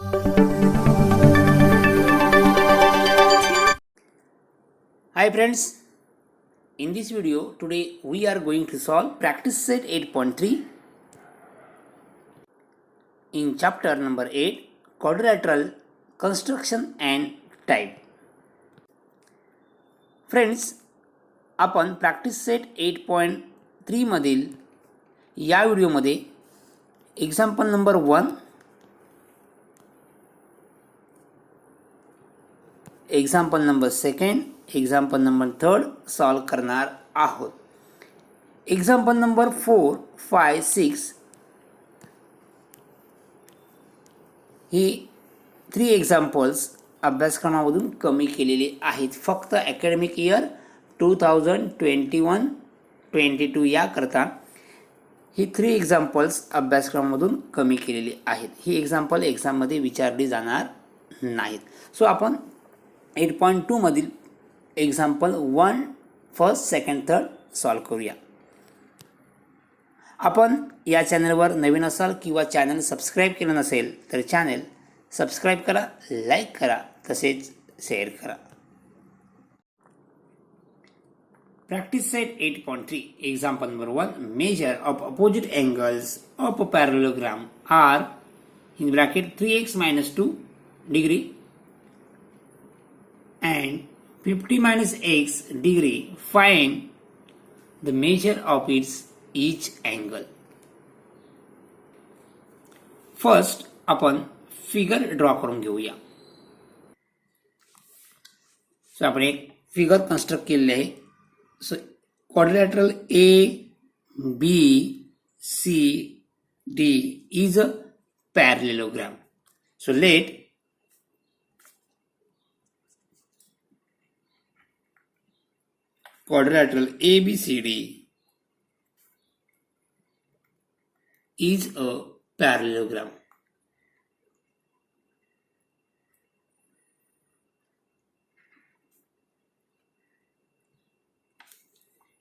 Hi friends, in this video today we are going to solve practice set 8.3 in chapter number 8 quadrilateral construction and type. Friends, आपण practice set 8.3 मधील या व्हिडिओमध्ये example number 1, example number 2, example number 3 solve करणार आहोत. Example number 4, 5, 6 ही 3 examples अभ्यासक्रमामधून कमी केलेली आहेत. फक्त अकॅडमिक इयर 2021-22 याकरता ही 3 एक्झाम्पल्स अभ्यासक्रमामधून कमी केलेली आहेत. ही एक्झाम्पल एक्झाममध्ये विचारली जाणार नाहीत. सो आपण 8.2 मधील example 1, first, second, third solve करूया. आपण या चॅनलवर नवीन असाल किंवा चॅनल सबस्क्राईब केलं नसेल तर चॅनल सबस्क्राईब करा, लाईक करा, तसेच शेअर करा. Practice set 8.3 example number 1, measure of opposite angles of a parallelogram are in bracket 3x minus 2 degree and 50 minus x degree. Find the measure of its each angle. First आपण figure draw करून घेऊया. So आपण एक figure construct केलेले आहे. So quadrilateral A B C D is a parallelogram. So let quadrilateral ABCD is a parallelogram.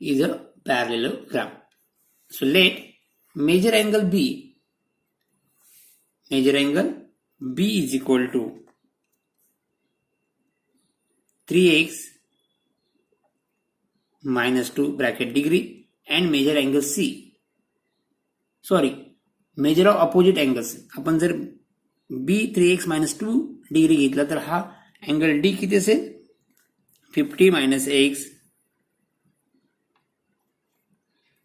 Is a parallelogram. So let measure angle B. Measure angle B is equal to 3x minus 2 bracket degree and measure angle C. measure of opposite angles. आपण जर B 3x minus 2 degree घेतला तर हा angle D किती असेल? 50 minus x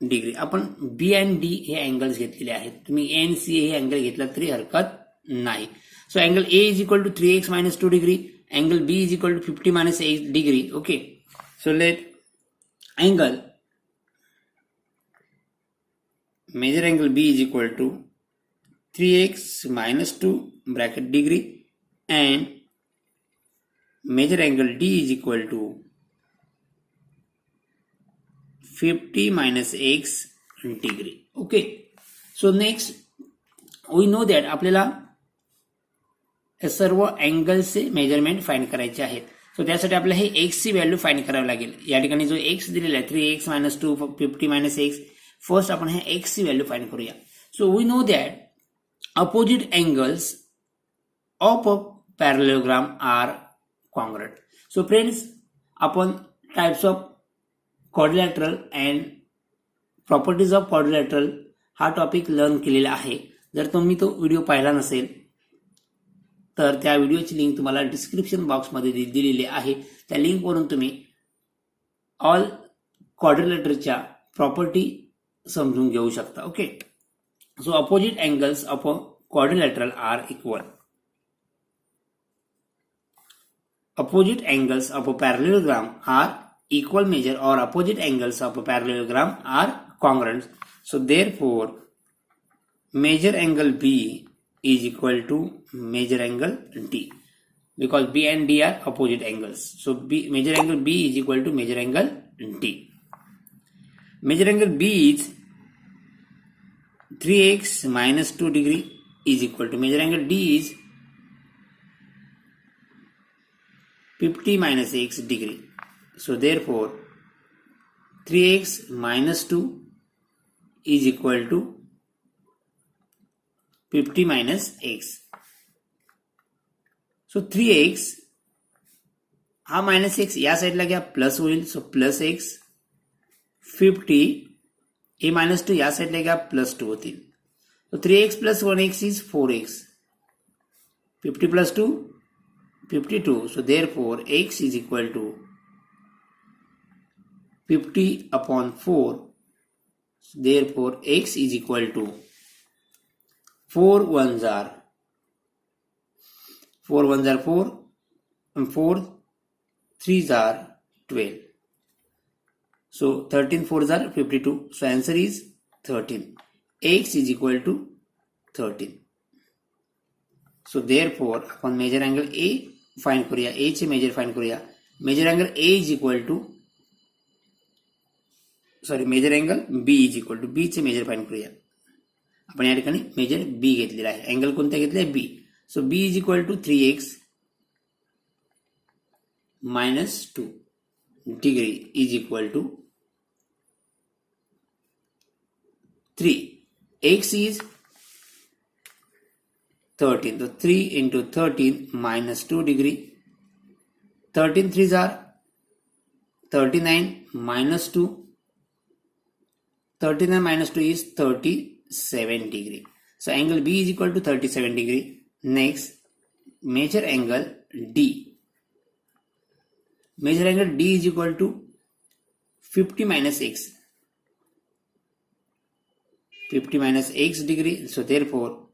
degree. आपण B and D हे angles घेतलेले आहेत. तुम्ही A and C hey angle घेतला तरी हरकत नाही. So angle A is equal to 3x minus 2 degree, angle B is equal to 50 minus x degree. Okay, so let angle measure angle B is equal to 3x minus 2 bracket degree and measure angle D is equal to 50 minus x degree. Okay, so next we know that आपल्याला सर्व अँगल्सचे measurement find करायचे आहेत. सो त्यासाठी आपल्याला हे x ची value find करावी लागेल. या ठिकाणी जो x दिलेला आहे 3x minus 2 50 minus x, first आपण हे x ची व्हॅल्यू फाइंड करूया. So we know that opposite angles of a parallelogram are congruent. So friends, आपण types of quadrilateral and properties of quadrilateral हा टॉपिक लर्न केलेला आहे. जर तुम्ही तो व्हिडिओ पाहिला नसेल तर त्या व्हिडिओची लिंक तुम्हाला डिस्क्रिप्शन बॉक्समध्ये दिलेली आहे. त्या लिंकवरून तुम्ही ऑल क्वाड्रिलॅटरच्या प्रॉपर्टी समजून घेऊ शकता. Okay, so opposite angles of a quadrilateral are equal. Opposite angles of a parallelogram are equal measure or opposite angles of a parallelogram are congruent. So therefore measure angle B is equal to measure angle D, because B and D are opposite angles. So measure angle B is equal to measure angle D. Measure angle B is 3x minus 2 degree is equal to measure angle D is 50 minus x degree. So therefore 3x minus 2 is equal to 50 minus x. So 3x हा minus x या साईडला घ्या plus होईल. So plus x 50 ए minus 2 या साईडला घ्या plus 2 होतील. सो 3x plus 1x is 4x. 50 plus 2 52. So therefore x is equal to 50 upon 4. So therefore x is equal to 4 ones are 4 and 4 3s are 12. So 13 4s are 52. So answer is 13. X is equal to 13. So therefore आपण measure angle A find करूया. A चे measure find करूया. Measure angle A is equal to measure angle B is equal to B चे measure find करूया. आपण या ठिकाणी major B घेतलेला आहे. अँगल कोणता घेतलाय B. So B is equal to 3x minus 2 degree is equal to 3. x is 13. So 3 into 13 minus 2 degree. 13 3s are 39 minus 2. 39 minus 2 is 37 degree. So angle B is equal to 37 degree. Next, measure angle D. Measure angle D is equal to 50 minus x. 50 minus x degree. So therefore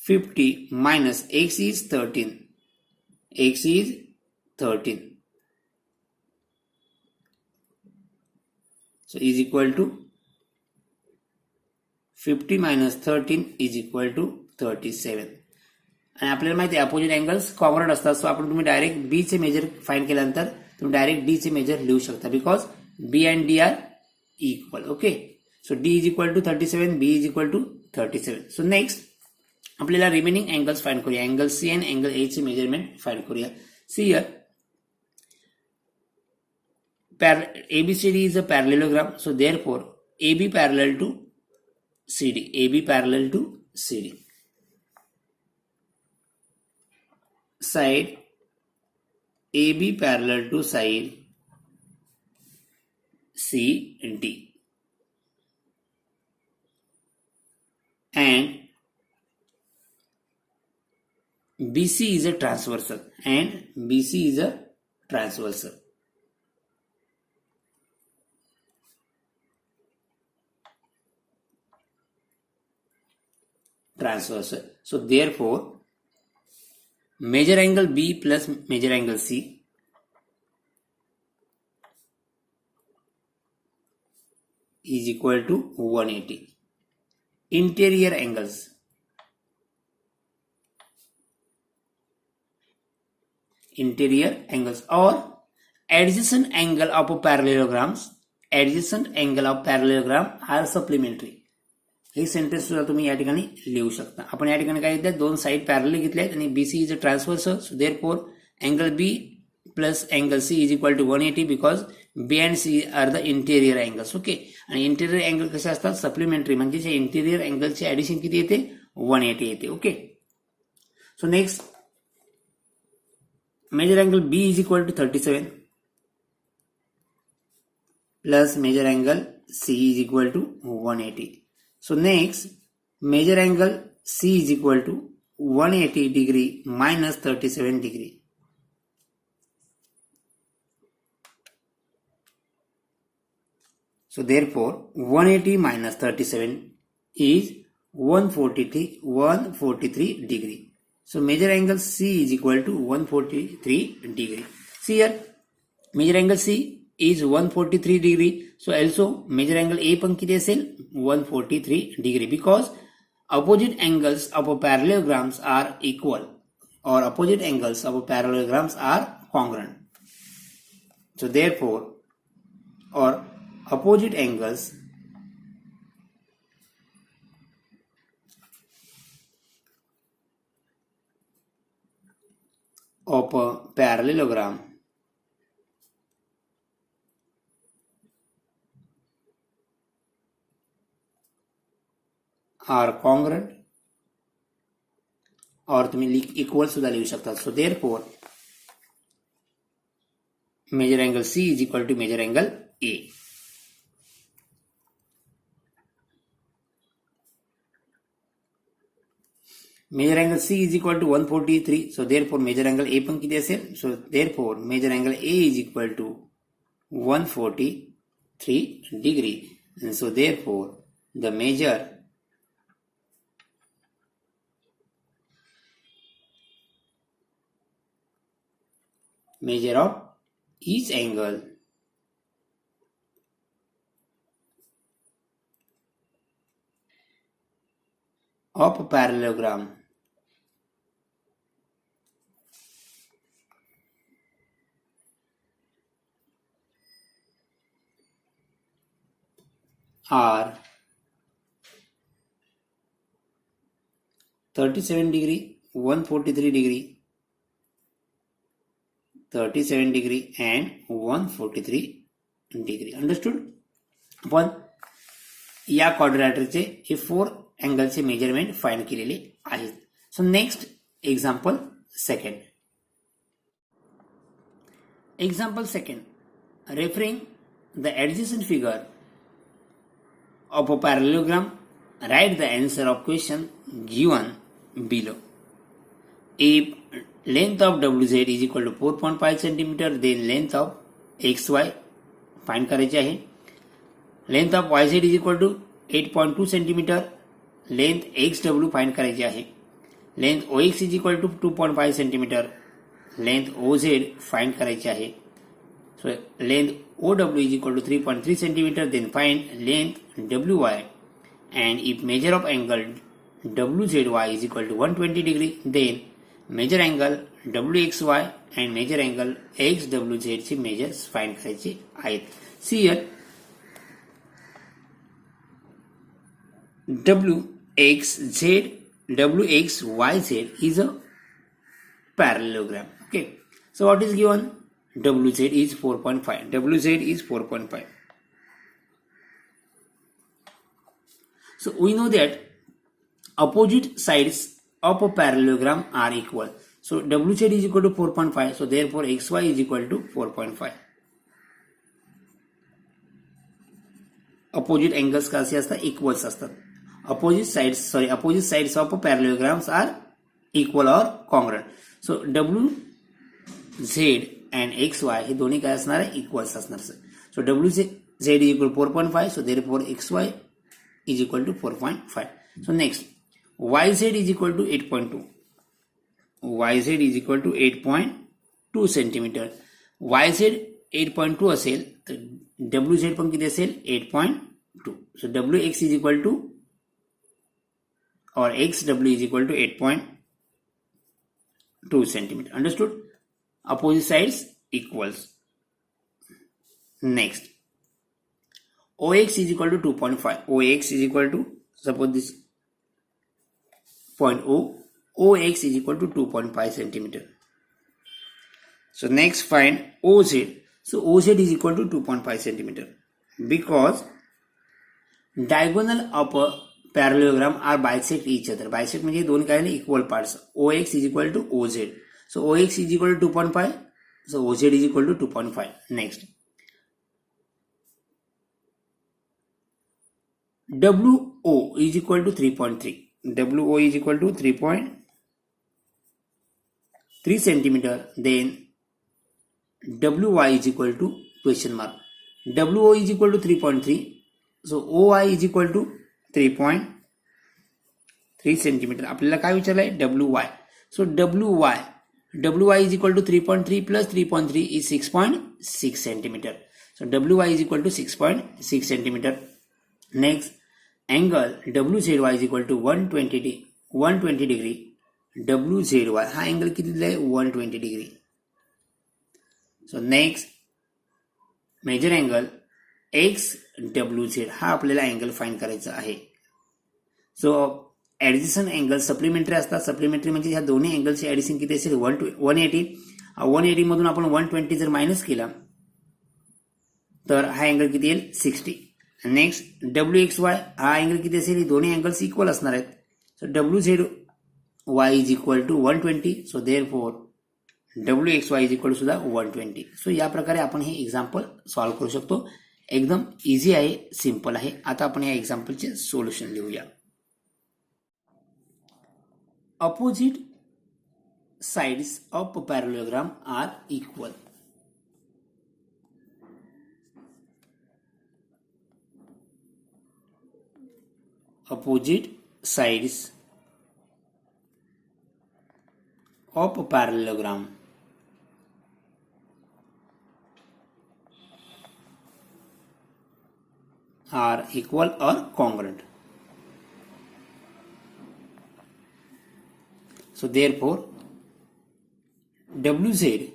50 minus x is 13. X is 13. So is equal to 50 minus 13 is equal to 37. आणि आपल्याला माहिती आहे opposite angles common असतात. So आपण तुम्ही direct B चे measure find केल्यानंतर तुम्ही डायरेक्ट डी चे मेजर लिहू शकता. Because B and D are equal. Okay. So D is equal to 37, B is equal to 37. So next आपल्याला रिमेनिंग अँगल्स फाइंड करूया. अँगल सी आणि अँगल ए चे मेजरमेंट फाइंड करूया. See here ABCD is a parallelogram. So therefore AB parallel to CD. AB parallel to CD. Side AB parallel to side CD. And BC is a transversal. And BC is a transversal. Transversal. So therefore measure angle B plus measure angle C is equal to 180. Interior angles. Interior angles or adjacent angle of parallelograms. Adjacent angle of parallelogram are supplementary. हे sentence सुद्धा तुम्ही या ठिकाणी लिहू शकता. आपण या ठिकाणी काय घेतलं, दोन साइड पॅरलल घेतले आहेत आणि BC is a transversal. So therefore angle B plus angle C is equal to 180 because B and C are the interior angles. Okay. आणि इंटेरियर अँगल कसे असतात, सप्लिमेंटरी. म्हणजे इंटेरियर अँगलचे ऍडिशन किती येते, 180 येते. Okay. So next measure angle B is equal to 37 plus measure angle C is equal to 180. So next, measure angle C is equal to 180 degree minus 37 degree. So therefore, 180 minus 37 is 143 degree. So measure angle C is equal to 143 degree. See here, measure angle C is 143 degree. So also measure angle A पण किती असेल, 143 degree, because opposite angles of parallelograms are equal or opposite angles of parallelograms are congruent. So therefore, or opposite angles of a parallelogram are congruent और तुम्ही equal सुद्धा लिहू शकता. So therefore measure angle C is equal to measure angle A. Measure angle C is equal to 143. So therefore measure angle A पण किती असेल. So therefore measure angle A is equal to 143 degree. And so therefore the measure of each angle of a parallelogram are 37 degree, 143 degree, 37 degree and 143 degree. Understood? आपण या क्वाड्रिलॅटरचे हे 4 अँगलचे measurement find केलेले आहेत. So next example second. Example second, referring the adjacent figure of a parallelogram, write the answer of question given below. If length of WZ is equal to 4.5 cm, then length of XY find करायची आहे. Length of YZ is equal to 8.2 cm. Length XW find करायची आहे. Length OX is equal to 2.5 cm. Length OZ find करायची आहे. So length OW is equal to 3.3 cm. Then find length WY. And if measure of angle WZY is equal to 120 degree, then measure angle WXY and measure angle XWZ चे measures find करायचे आहेत. See here, WXYZ is a parallelogram. Okay, so what is given? WZ is 4.5. WZ is 4.5. So we know that opposite sides of a parallelogram are equal. So WZ is equal to 4.5. So therefore XY is equal to 4.5. Opposite angles कसे असतात? Equals असतात. Opposite sides of a parallelograms are equal or congruent. So WZ and XY हे दोन्ही काय असणार आहे? Equals असणार. So WZ is equal to 4.5. So therefore XY is equal to 4.5. So next, YZ is equal to 8.2. YZ is equal to 8.2 centimeter. YZ 8.2 असेल तर WZ पण किती असेल? 8.2. So WX is equal to or XW is equal to 8.2 centimeter. Understood? Opposite sides equals. Next, OX is equal to 2.5. OX is equal to, suppose this point O, OX is equal to 2.5 centimeter. So next find OZ. So OZ is equal to 2.5 centimeter because diagonal of a parallelogram are bisect each other. Bisect म्हणजे दोन काय नाही, equal parts. OX is equal to OZ. So OX is equal to 2.5. So OZ is equal to 2.5. Next, WO is equal to 3.3. WO is equal to 3.3 centimeter. Then WY is equal to question mark. WO is equal to 3.3. So OY is equal to 3.3 centimeter. आपल्याला काय विचारलंय? WY. So WY is equal to 3.3 plus 3.3 is 6.6 centimeter. So WY is equal to 6.6 centimeter. Next, angle WZY is equal to 120 degree. WZY हा angle किती दिलाय? 120 degree. So next, measure angle XWZ हा आपल्याला angle find करायचा आहे. सो addition angle supplementary असतात. Supplementary म्हणजे ह्या दोन्ही अँगलची ऍडिशन किती असेल? 180. 180 मधून आपण 120 जर मायनस केला तर हा अँगल किती येईल? 60. नेक्स्ट WXY हा अँगल किती असेल? दोन्ही अँगल्स इक्वल असणार आहेत. सो WZY y is equal to 120. So therefore wxy is equal to सुद्धा 120. सो या प्रकारे आपण हे एक्झाम्पल सॉल्व्ह करू शकतो. एकदम इझी आहे, सिंपल आहे. आता आपण या एक्झाम्पलचे सोल्युशन लिहूया. Opposite sides of parallelogram are equal. Opposite sides of parallelogram are equal or congruent. So therefore WZ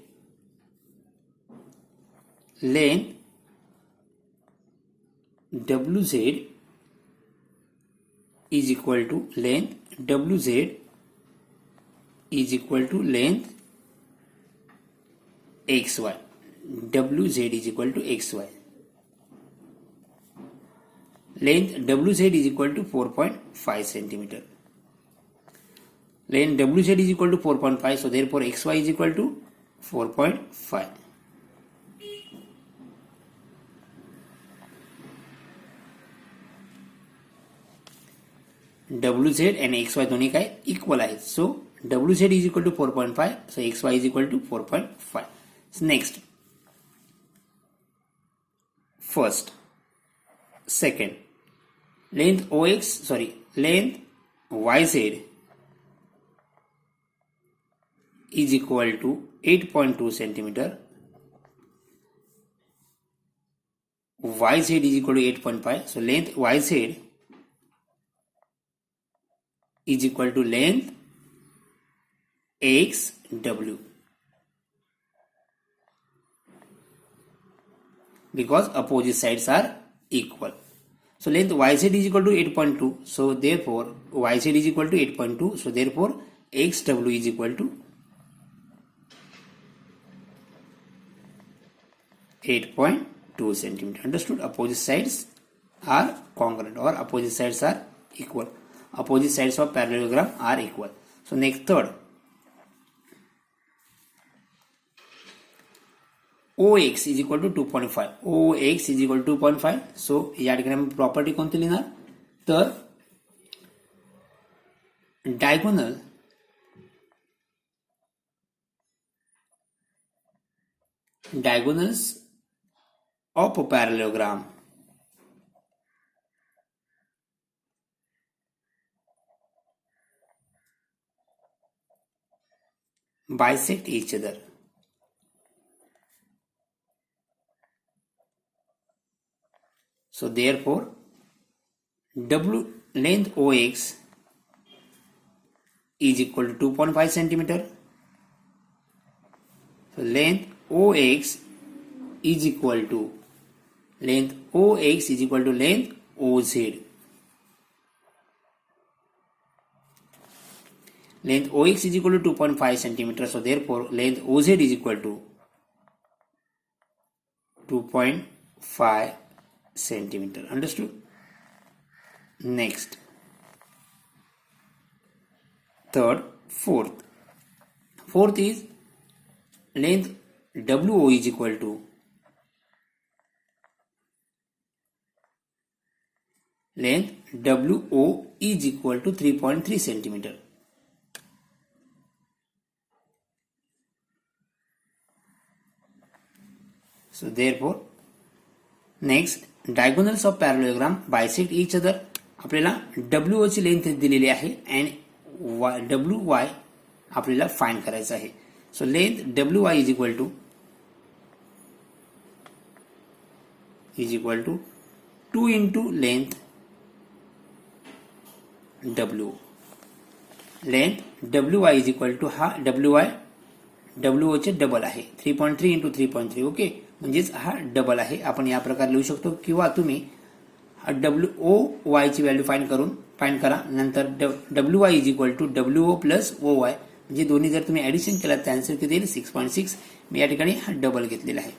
length WZ is equal to length WZ is equal to length XY. WZ is equal to XY. Length WZ is equal to 4.5 centimeter. Length WZ is equal to 4.5, so therefore XY is equal to 4.5. WZ and XY दोन्ही काय equal आहेत. सो WZ is equal to 4.5, so XY is equal to 4.5. So next, first, second, length YZ is equal to 8.2 centimeter. YZ is equal to 8.5. So length YZ is equal to length XW, because opposite sides are equal. So length YZ is equal to 8.2. So therefore YZ is equal to 8.2. So therefore XW is equal to 8.2 centimeter. Understood? Opposite sides are congruent or opposite sides are equal. Opposite sides of parallelogram are equal. So next, third, OX is equal to 2.5. OX is equal to 2.5. So या ठिकाणी आपण property कोणती लिहिणार, तर diagonals of a parallelogram bisect each other. So therefore length OX is equal to 2.5 centimeter. So length OX is equal to length OZ. Length OX is equal to 2.5 centimeter. So therefore length OZ is equal to 2.5 centimeter. Understood? Next, third, fourth is length WO is equal to length WO is equal to 3.3 centimeter. So therefore next, diagonals of parallelogram bisect each other. आपल्याला WO ची length दिलेली आहे and WY आपल्याला find करायचं आहे. So length WY is equal to 2 into length W. Length WY is equal to हा WO चे double आहे, 3.3 into 3.3. ओके, म्हणजेच हा डबल आहे. आपण या प्रकारे लिहू शकतो, किंवा तुम्ही WOY ची व्हॅल्यू फाइंड करा. नंतर WY is equal to WO plus OY, म्हणजे दोन्ही जर तुम्ही ऍडिशन केला तर आन्सर किती येईल, 6.6. मी या ठिकाणी हा डबल घेतलेला आहे.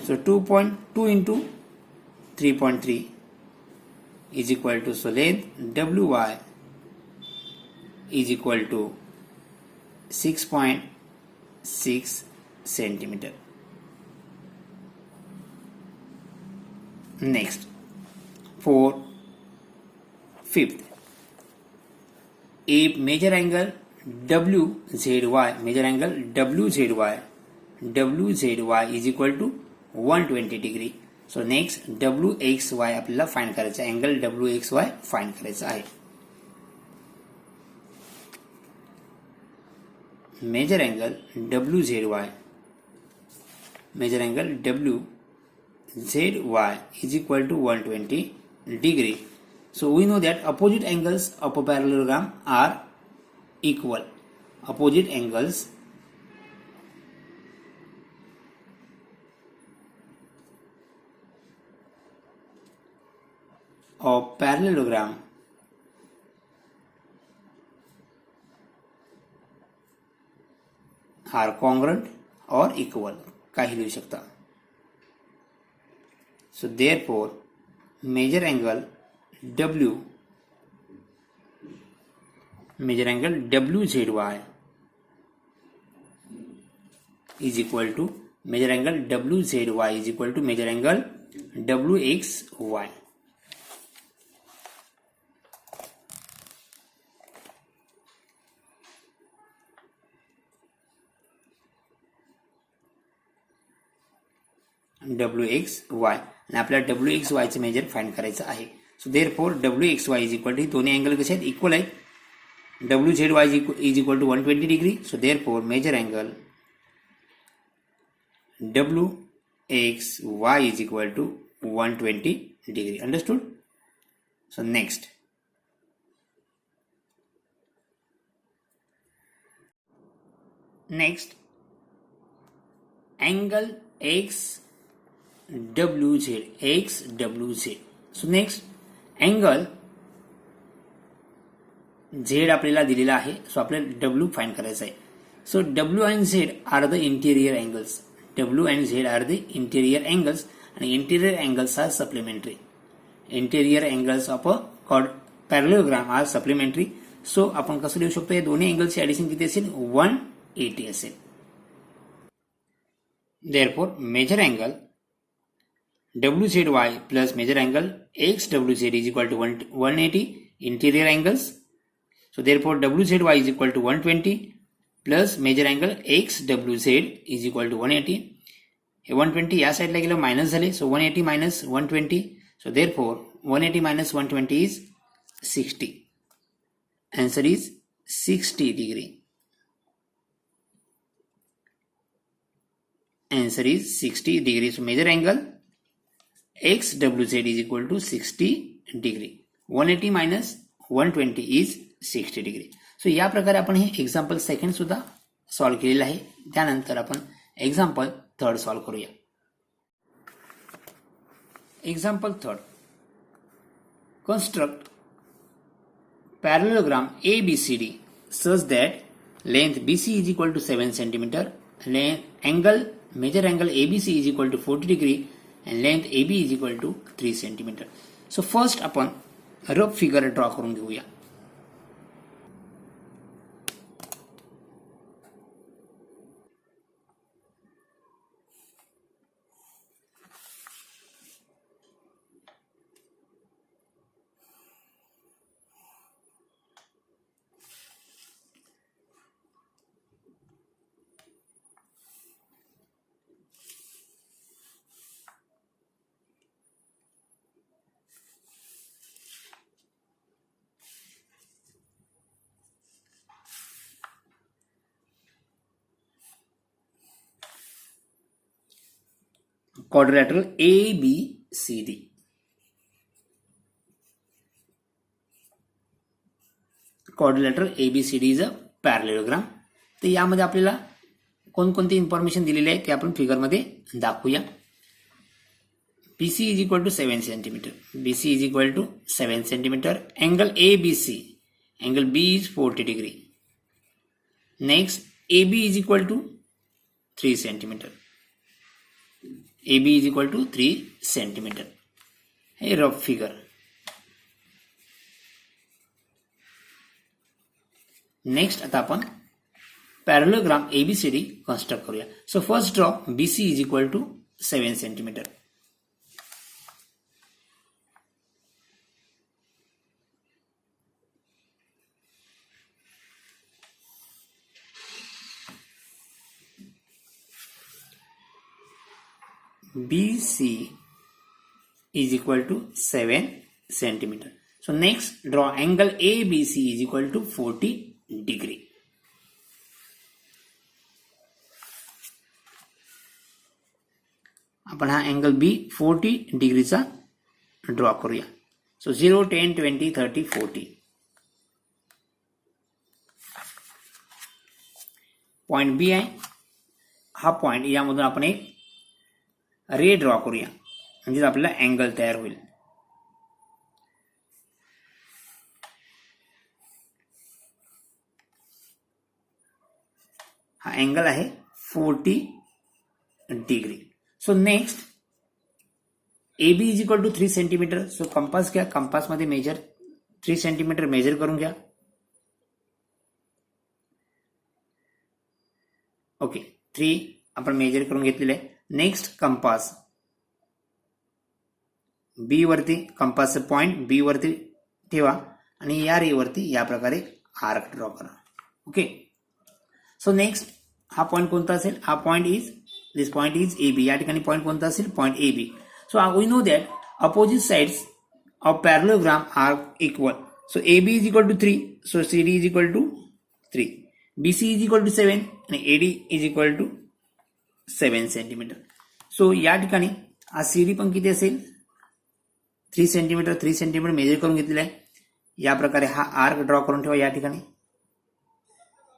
सो 2.2 into 3.3 is equal to, so length WY is equal to 6.6 centimeter. Next, for fifth, if measure angle WZY is equal to 120 degree. So next WXY आपल्याला फाइंड करायचा, अँगल WXY फाइंड करायचा आहे. Measure angle WZY is equal to 120 degree. So we know that opposite angles of a parallelogram are equal. Opposite angles of parallelogram are congruent or equal. काही लिहू शकता. So therefore measure angle WZY is equal to measure angle WXY. WXY आणि आपल्याला WXY चे measure find करायचं आहे. So therefore WXY is equal to, दोन्ही angle कसे आहेत, इक्वल आहेत. WZY is equal to 120 degree. So therefore measure angle WXY is equal to 120 degree. Understood. So next, angle XWZ. So next angle Z आपल्याला दिलेला आहे. सो आपल्याला W find करायचा आहे. So W and Z are the interior angles. आणि interior angles are supplementary. Interior angles of a parallelogram are supplementary. So आपण कसं लिहू शकतो, या दोन्ही अँगल्सची ऍडिशन किती असेल, 180 असेल. Therefore measure angle WZY plus measure angle XWZ is equal to 180 interior angles. So therefore WZY is equal to 120 plus measure angle XWZ is equal to 180. 120 या साइडला गेलं मायनस झाले. सो 180 minus 120. So therefore 180 minus 120 is 60. Answer is 60 degree. Answer is 60 degree. So measure angle XWZ is equal to 60 degree. 180 minus 120 is 60 degree. So या प्रकारे आपण हे example second सुद्धा solve केलेलं आहे. त्यानंतर आपण एक्झाम्पल थर्ड सॉल्व करूया. Example third, construct parallelogram ABCD such that length BC is equal to 7 cm, measure angle ABC is equal to 40 degree and length AB is equal to 3 cm. So first आपण rough figure draw करून घेऊया. quadrilateral ABCD. quadrilateral ABCD is a parallelogram. तर यामध्ये आपल्याला कोणकोणती information दिलेली आहे ते आपण फिगरमध्ये दाखवूया. BC is equal to 7 centimeter. BC is equal to 7 centimeter. Angle ABC, angle B is 40 degree. Next, AB is equal to 3 centimeter. AB is equal to 3 centimeter. A rough figure. Next आता आपण parallelogram ABCD construct करूया. So first draw BC is equal to 7 centimetre. BC is equal to 7 centimeter. So next draw angle ABC is equal to 40 degree. आपण हा angle B 40 डिग्रीचा draw करूया. सो 0, 10, 20, 30, 40. Point B आहे. हा point यामधून आपण एक ray draw करूया म्हणजे आपल्याला अँगल तयार होईल. हा अँगल आहे 40 degree. So next AB is equal to 3 centimetre. So compass घ्या. कंपास मध्ये मेजर 3 सेंटीमीटर मेजर करून घ्या. ओके 3 आपण मेजर करून घेतलेले आहे. नेक्स्ट कंपास बी वरती कंपासचं पॉइंट बी वरती ठेवा आणि या रे वरती या प्रकारे आर्क ड्रॉ करा. ओके सो नेक्स्ट हा पॉइंट कोणता असेल? हा point is this point is AB. या ठिकाणी पॉइंट कोणता असेल? Point AB. So we know that opposite sides of parallelogram are equal. So AB is equal to 3. So CD is equal to 3. BC is equal to 7 आणि AD is equal to 7 centimetre. So या ठिकाणी हा CD पण किती असेल? 3 centimetre. 3 centimetre measure करून घेतलेला आहे. या प्रकारे हा आर्क ड्रॉ करून ठेवा या ठिकाणी.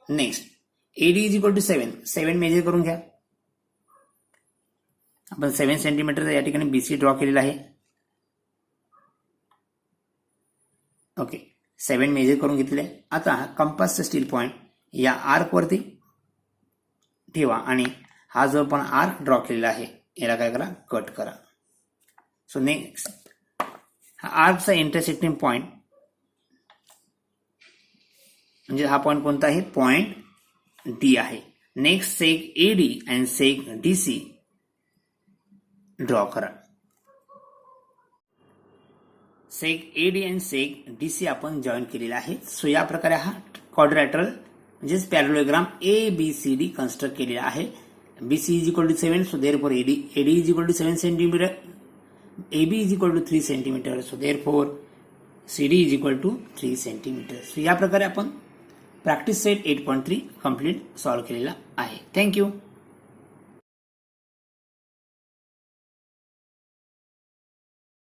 Next AD is equal to 7 measure करून घ्या. आपण 7 सेंटीमीटर या ठिकाणी BC ड्रॉ केलेला आहे. ओके 7 मेजर करून घेतलेले आहे. आता कंपासचा स्टील पॉइंट या आर्क वरती ठेवा आणि हा जो आपण आर्क ड्रॉ केलेला आहे याला काय करा? कट करा. सो नेक्स्ट हा आर्कचा इंटरसेक्टिंग पॉइंट म्हणजे हा पॉइंट कोणता आहे? पॉइंट D आहे. Next seg AD and seg DC draw करा. Seg AD and seg DC आपण जॉईन केलेला आहे. सो या प्रकारे हा क्वाड्रॅटरल म्हणजेच पॅरलोग्राम ABCD कन्स्ट्रक्ट केलेला आहे. BC is equal to 7, so therefore AD is equal to 7 centimeter. AB is equal to 3 centimeter, so therefore CD is equal to 3 centimeter. So या प्रकारे आपण प्रॅक्टिस सेट 8.3 कंप्लीट सॉल्व्ह केलेला आहे. Thank you.